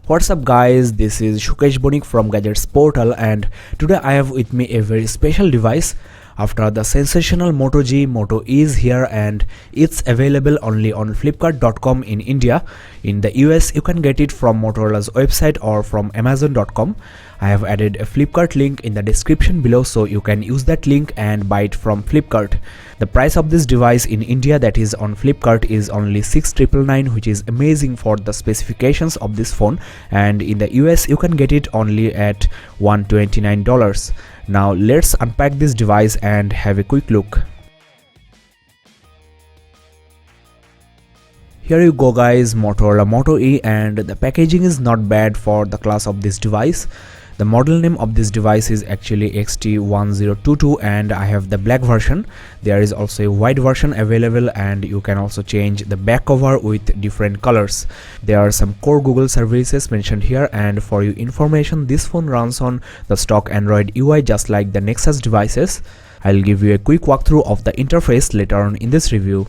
What's up guys, this is Shukesh Bonik from Gadgets Portal, and today I have with me a very special device. After the sensational Moto G, Moto E is here and it's available only on flipkart.com in India. In the US you can get it from Motorola's website or from amazon.com. I have added a Flipkart link in the description below, so you can use that link and buy it from Flipkart. The price of this device in India, that is on Flipkart, is only 6,999, which is amazing for the specifications of this phone, and in the US you can get it only at $129. Now let's unpack this device and have a quick look. Here you go guys, Motorola Moto E, and the packaging is not bad for the class of this device. The model name of this device is actually XT1022 and I have the black version. There is also a white version available and you can also change the back cover with different colors. There are some core Google services mentioned here, and for your information, this phone runs on the stock Android UI just like the Nexus devices. I'll give you a quick walkthrough of the interface later on in this review.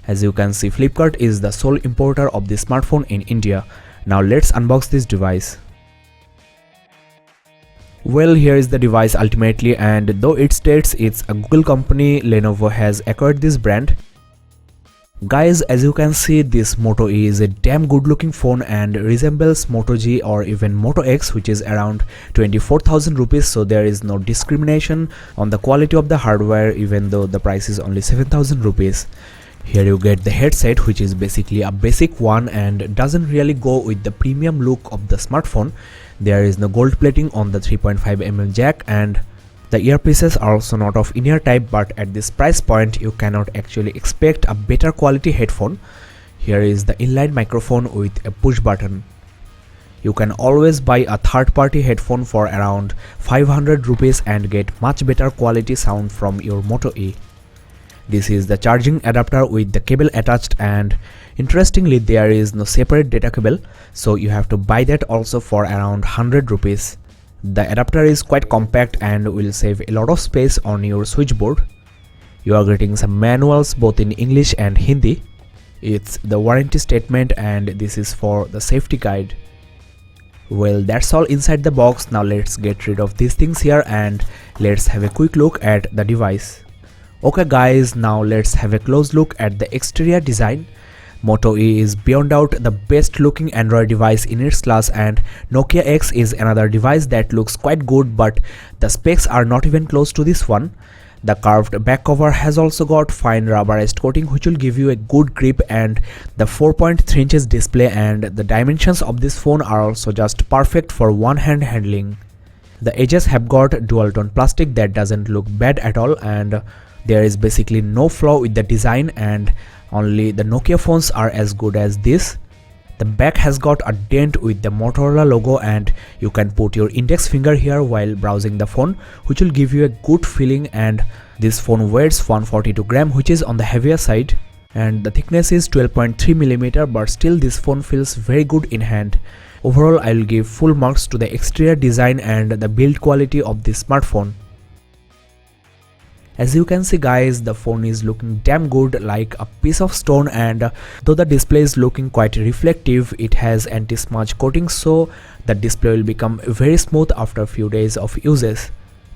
As you can see, Flipkart is the sole importer of this smartphone in India. Now let's unbox this device. Well, here is the device ultimately, and though it states it's a Google company, Lenovo has acquired this brand. Guys, as you can see, this Moto E is a damn good looking phone and resembles Moto G or even Moto X, which is around 24,000 rupees, so there is no discrimination on the quality of the hardware even though the price is only 7,000 rupees. Here you get the headset, which is basically a basic one and doesn't really go with the premium look of the smartphone. There is no gold plating on the 3.5mm jack, and the earpieces are also not of in-ear type, but at this price point you cannot actually expect a better quality headphone. Here is the inline microphone with a push button. You can always buy a third-party headphone for around 500 rupees and get much better quality sound from your Moto E. This is the charging adapter with the cable attached, and interestingly there is no separate data cable, so you have to buy that also for around 100 rupees. The adapter is quite compact and will save a lot of space on your switchboard. You are getting some manuals both in English and Hindi. It's the warranty statement and this is for the safety guide. Well, that's all inside the box. Now let's get rid of these things here and let's have a quick look at the device. Okay guys, now let's have a close look at the exterior design. Moto E is beyond doubt the best looking Android device in its class, and Nokia X is another device that looks quite good, but the specs are not even close to this one. The curved back cover has also got fine rubberized coating which will give you a good grip, and the 4.3 inches display and the dimensions of this phone are also just perfect for one hand handling. The edges have got dual tone plastic that doesn't look bad at all, and there is basically no flaw with the design, and only the Nokia phones are as good as this. The back has got a dent with the Motorola logo, and you can put your index finger here while browsing the phone, which will give you a good feeling. And this phone weighs 142 gram, which is on the heavier side, and the thickness is 12.3mm, but still this phone feels very good in hand. Overall, I will give full marks to the exterior design and the build quality of this smartphone. As you can see guys, the phone is looking damn good, like a piece of stone, and though the display is looking quite reflective, it has anti-smudge coating, so the display will become very smooth after a few days of uses.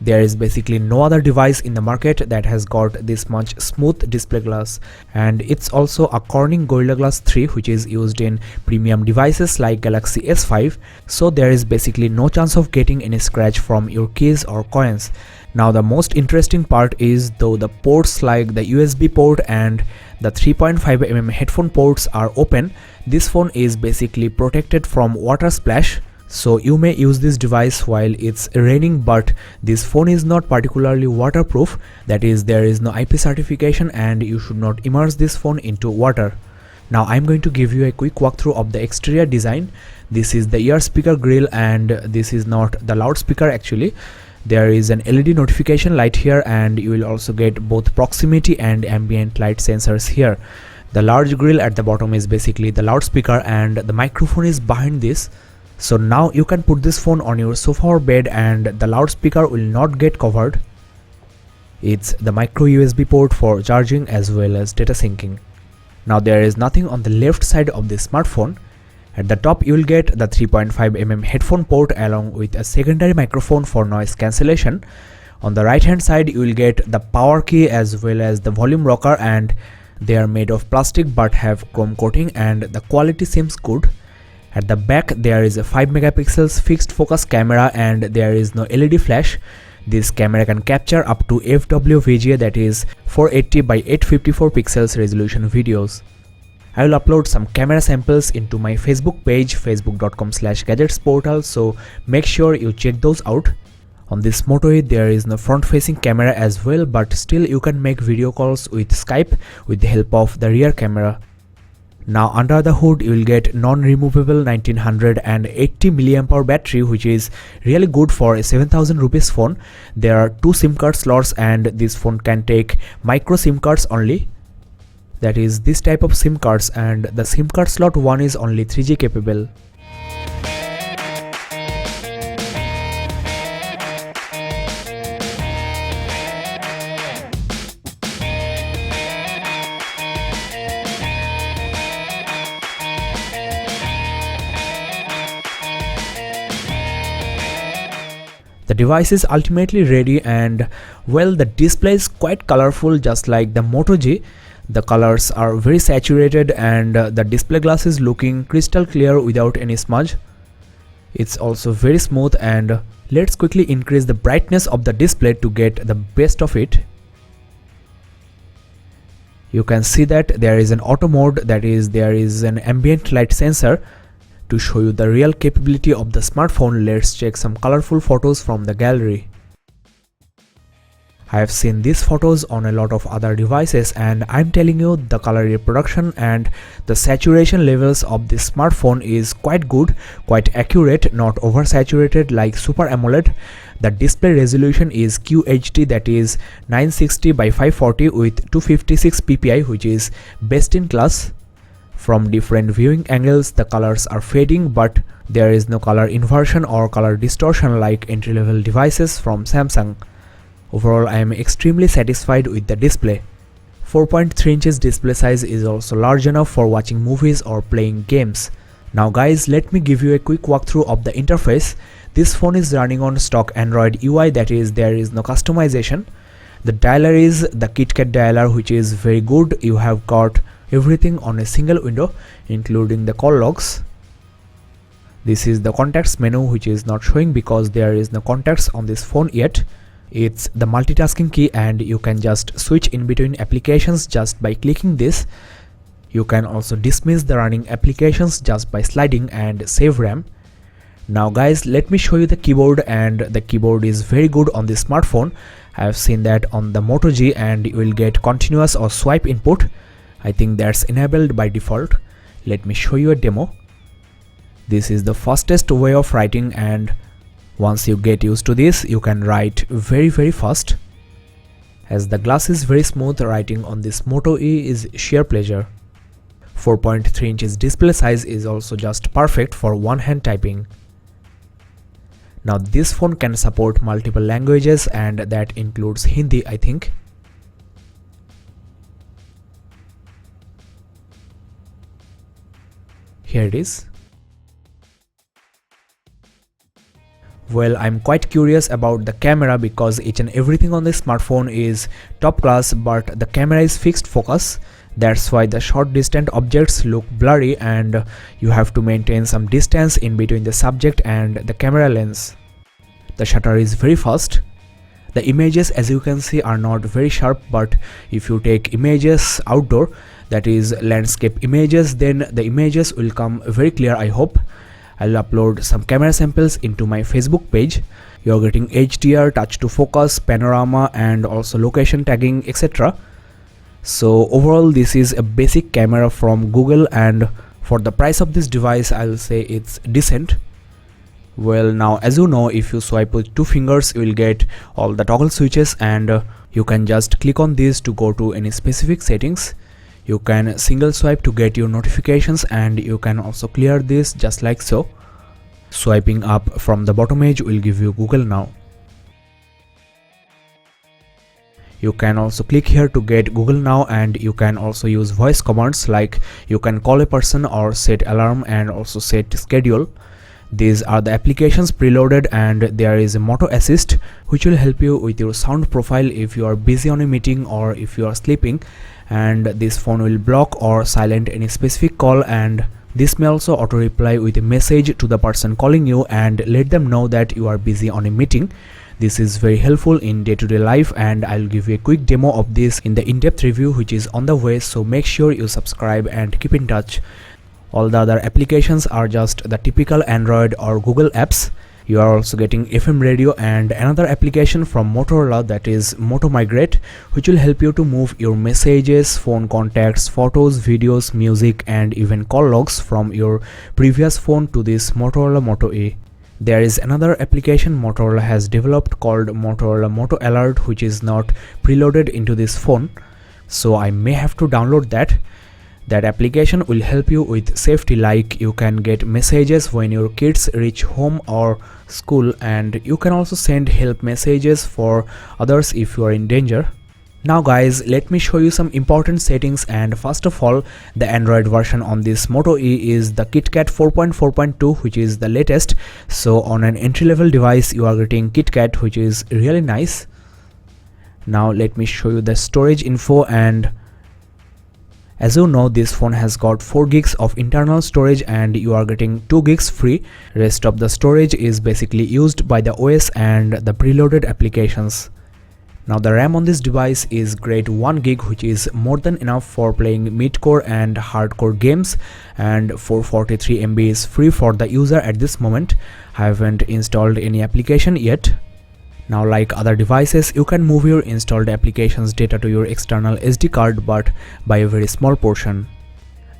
There is basically no other device in the market that has got this much smooth display glass, and it's also a Corning Gorilla Glass 3 which is used in premium devices like Galaxy S5, so there is basically no chance of getting any scratch from your keys or coins. Now the most interesting part is, though the ports like the USB port and the 3.5mm headphone ports are open, this phone is basically protected from water splash. So you may use this device while it's raining, but this phone is not particularly waterproof. That is, there is no IP certification and you should not immerse this phone into water. Now I'm going to give you a quick walkthrough of the exterior design. This is the ear speaker grill, and this is not the loudspeaker actually. There is an LED notification light here, and you will also get both proximity and ambient light sensors here. The large grill at the bottom is basically the loudspeaker, and the microphone is behind this. So now you can put this phone on your sofa or bed and the loudspeaker will not get covered. It's the micro USB port for charging as well as data syncing. Now there is nothing on the left side of this smartphone. At the top you will get the 3.5mm headphone port along with a secondary microphone for noise cancellation. On the right hand side you will get the power key as well as the volume rocker, and they are made of plastic but have chrome coating and the quality seems good. At the back there is a 5 megapixels fixed focus camera and there is no LED flash. This camera can capture up to FWVGA, that is 480 by 854 pixels resolution videos. I will upload some camera samples into my Facebook page, facebook.com/gadgetsportal, so make sure you check those out. On this Moto E there is no front facing camera as well, but still you can make video calls with Skype with the help of the rear camera. Now under the hood you will get non-removable 1980 mAh battery, which is really good for a 7000 rupees phone. There are 2 SIM card slots and this phone can take micro SIM cards only. That is this type of SIM cards, and the SIM card slot 1 is only 3G capable. The device is ultimately ready, and well, the display is quite colorful just like the Moto G. The colors are very saturated and the display glass is looking crystal clear without any smudge. It's also very smooth, and let's quickly increase the brightness of the display to get the best of it. You can see that there is an auto mode, that is there is an ambient light sensor. To show you the real capability of the smartphone, let's check some colorful photos from the gallery. I have seen these photos on a lot of other devices, and I'm telling you the color reproduction and the saturation levels of this smartphone is quite good, quite accurate, not oversaturated like Super AMOLED. The display resolution is QHD, that is 960 by 540 with 256 ppi, which is best in class. From different viewing angles the colors are fading, but there is no color inversion or color distortion like entry-level devices from Samsung. Overall, I am extremely satisfied with the display. 4.3 inches display size is also large enough for watching movies or playing games. Now guys, let me give you a quick walkthrough of the interface. This phone is running on stock Android UI, that is there is no customization. The dialer is the KitKat dialer, which is very good. You have got everything on a single window including the call logs. This is the contacts menu, which is not showing because there is no contacts on this phone yet. It's the multitasking key and you can just switch in between applications just by clicking this. You can also dismiss the running applications just by sliding and save RAM. Now guys, let me show you the keyboard, and the keyboard is very good on this smartphone. I have seen that on the Moto G, and you will get continuous or swipe input. I think that's enabled by default. Let me show you a demo. This is the fastest way of writing, and once you get used to this, you can write very fast. As the glass is very smooth, writing on this Moto E is sheer pleasure. 4.3 inches display size is also just perfect for one-hand typing. Now this phone can support multiple languages, and that includes Hindi, I think. Here it is. Well, I'm quite curious about the camera because each and everything on this smartphone is top class, but the camera is fixed focus. That's why the short distant objects look blurry and you have to maintain some distance in between the subject and the camera lens. The shutter is very fast. The images, as you can see, are not very sharp, but if you take images outdoor, that is landscape images, then the images will come very clear, I hope. I'll upload some camera samples into my Facebook page. You're getting HDR, touch to focus, panorama, and also location tagging, etc. So overall this is a basic camera from Google, and for the price of this device I'll say it's decent. Well, now as you know, if you swipe with 2 fingers you will get all the toggle switches, and you can just click on this to go to any specific settings. You can single swipe to get your notifications, and you can also clear this just like so. Swiping up from the bottom edge will give you Google Now. You can also click here to get Google Now, and you can also use voice commands like you can call a person or set alarm and also set schedule. These are the applications preloaded, and there is a Moto Assist which will help you with your sound profile if you are busy on a meeting or if you are sleeping, and this phone will block or silent any specific call, and this may also auto reply with a message to the person calling you and let them know that you are busy on a meeting. This is very helpful in day-to-day life, and I'll give you a quick demo of this in the in-depth review which is on the way, so make sure you subscribe and keep in touch. All the other applications are just the typical Android or Google apps. You are also getting FM radio and another application from Motorola, that is Moto Migrate, which will help you to move your messages, phone contacts, photos, videos, music and even call logs from your previous phone to this Motorola Moto E. There is another application Motorola has developed called Motorola Moto Alert, which is not preloaded into this phone, so I may have to download that. That application will help you with safety, like you can get messages when your kids reach home or school, and you can also send help messages for others if you are in danger. Now guys, let me show you some important settings, and first of all, the Android version on this Moto E is the KitKat 4.4.2, which is the latest. So on an entry-level device you are getting KitKat, which is really nice. Now let me show you the storage info, and as you know, this phone has got 4 gigs of internal storage and you are getting 2 gigs free. Rest of the storage is basically used by the OS and the preloaded applications. Now the RAM on this device is grade 1 gig, which is more than enough for playing mid-core and hardcore games, and 443 MB is free for the user at this moment. I haven't installed any application yet. Now, like other devices, you can move your installed applications data to your external SD card, but by a very small portion.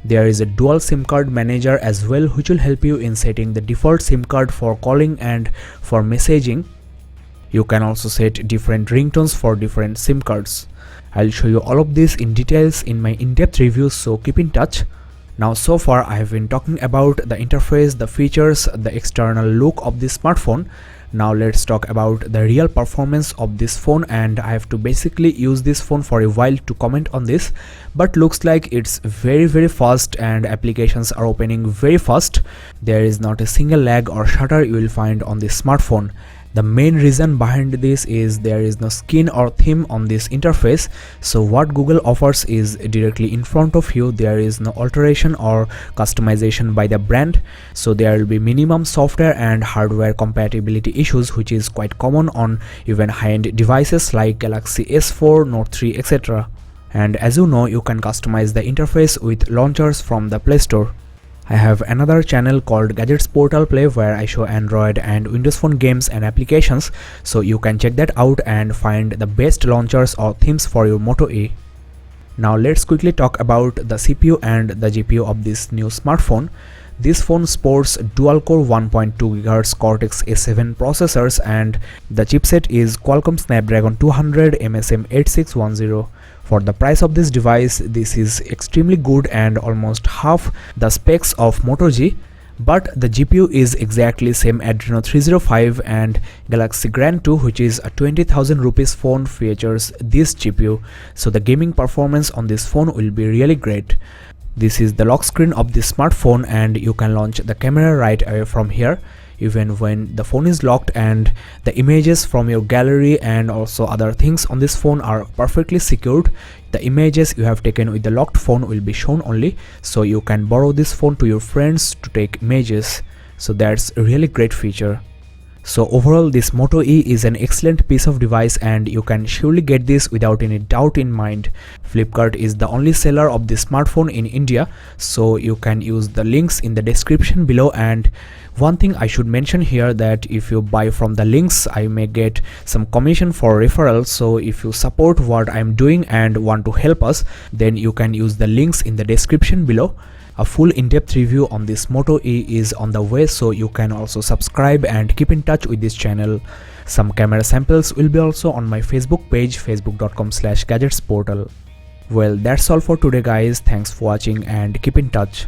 There is a dual SIM card manager as well, which will help you in setting the default SIM card for calling and for messaging. You can also set different ringtones for different SIM cards. I'll show you all of this in details in my in-depth review, so keep in touch. Now so far I have been talking about the interface, the features, the external look of this smartphone. Now let's talk about the real performance of this phone, and I have to basically use this phone for a while to comment on this, but looks like it's very fast and applications are opening very fast. There is not a single lag or stutter you will find on this smartphone. The main reason behind this is there is no skin or theme on this interface, so what Google offers is directly in front of you. There is no alteration or customization by the brand, so there will be minimum software and hardware compatibility issues, which is quite common on even high-end devices like Galaxy S4, Note 3, etc. And as you know, you can customize the interface with launchers from the Play Store. I have another channel called Gadgets Portal Play where I show Android and Windows Phone games and applications, so you can check that out and find the best launchers or themes for your Moto E. Now let's quickly talk about the CPU and the GPU of this new smartphone. This phone sports dual-core 1.2 GHz Cortex A-7 processors, and the chipset is Qualcomm Snapdragon 200 MSM 8610. For the price of this device, this is extremely good and almost half the specs of Moto G, but the GPU is exactly same Adreno 305, and Galaxy Grand 2, which is a 20,000 rupees phone, features this GPU, so the gaming performance on this phone will be really great. This is the lock screen of this smartphone, and you can launch the camera right away from here even when the phone is locked, and the images from your gallery and also other things on this phone are perfectly secured. The images you have taken with the locked phone will be shown only, so you can borrow this phone to your friends to take images, so that's a really great feature. So overall, this Moto E is an excellent piece of device, and you can surely get this without any doubt in mind. Flipkart is the only seller of this smartphone in India, so you can use the links in the description below. And one thing I should mention here, that if you buy from the links, I may get some commission for referral. So if you support what I'm doing and want to help us, then you can use the links in the description below. A full in-depth review on this Moto E is on the way, so you can also subscribe and keep in touch with this channel. Some camera samples will be also on my Facebook page, facebook.com/gadgetsportal. Well, that's all for today guys. Thanks for watching and keep in touch.